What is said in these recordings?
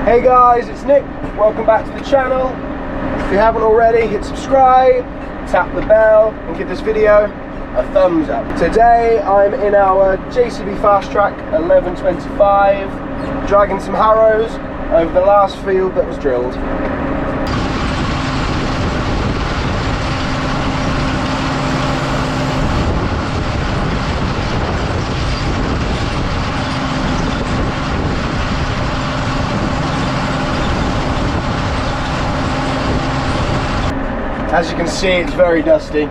Hey guys, it's Nick. Welcome back to the channel. If you haven't already, hit subscribe, tap the bell, and give this video a thumbs up. Today I'm in our JCB Fastrac 1125, dragging some harrows over the last field that was drilled. As you can see, it's very dusty.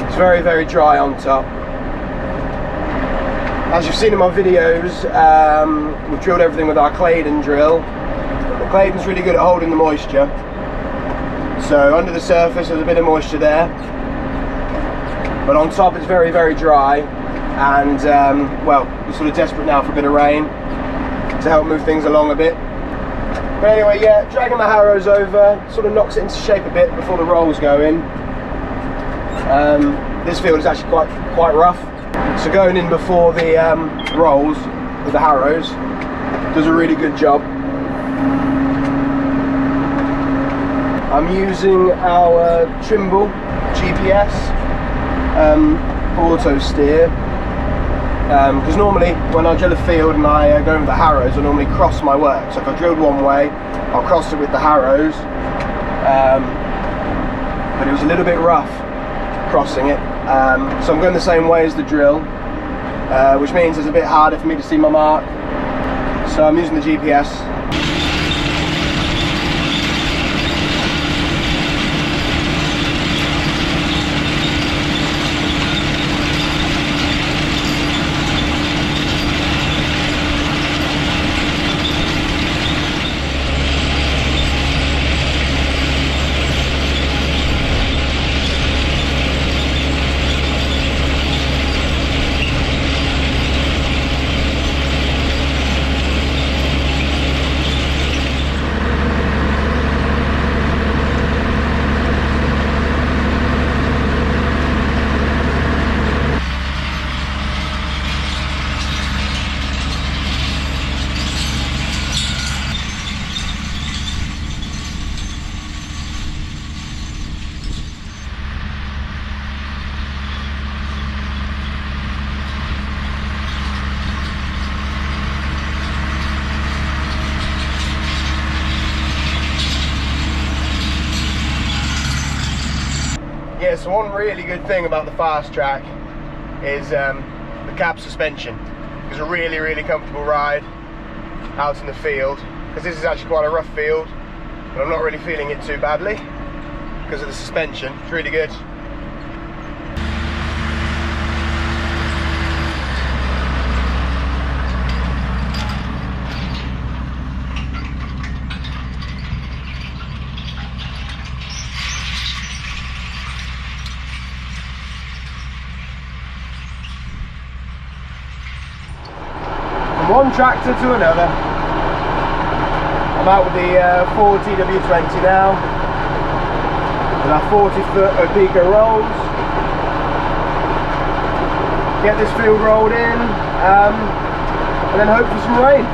It's very, very dry on top. As you've seen in my videos, we've drilled everything with our Claydon drill. The Claydon's really good at holding the moisture. So under the surface there's a bit of moisture there, but on top it's very, very dry, and well, we're sort of desperate now for a bit of rain to help move things along a bit. But anyway, yeah, dragging the harrows over sort of knocks it into shape a bit before the rolls go in. This field is actually quite rough, so going in before the rolls with the harrows does a really good job. I'm using our Trimble GPS auto steer, because normally when I drill a field and I go with the harrows, I normally cross my work. So if I drilled one way, I'll cross it with the harrows, but it was a little bit rough crossing it, so I'm going the same way as the drill, which means it's a bit harder for me to see my mark, so I'm using the GPS. Yeah, so one really good thing about the Fastrac is the cab suspension. It's a really, really comfortable ride out in the field, because this is actually quite a rough field, but I'm not really feeling it too badly because of the suspension. It's really good. One tractor to another. I'm out with the Ford TW20 now, with our 40-foot Opico rolls. Get this field rolled in, and then hope for some rain.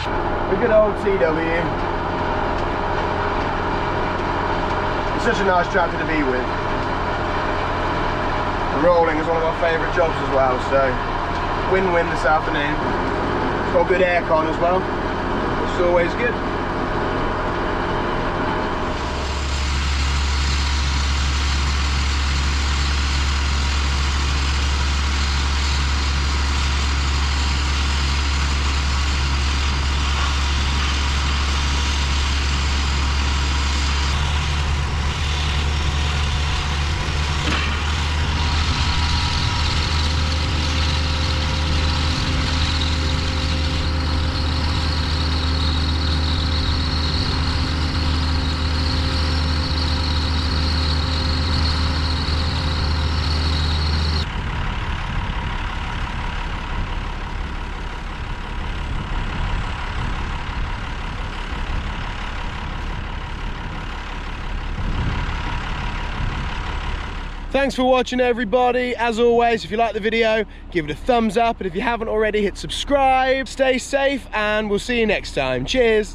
A good old TW. It's such a nice tractor to be with. And rolling is one of our favourite jobs as well, so win-win this afternoon. It's got good aircon as well, which is always good. Thanks for watching, everybody. As always, if you like the video, give it a thumbs up, and if you haven't already, hit subscribe. Stay safe, and we'll see you next time. Cheers.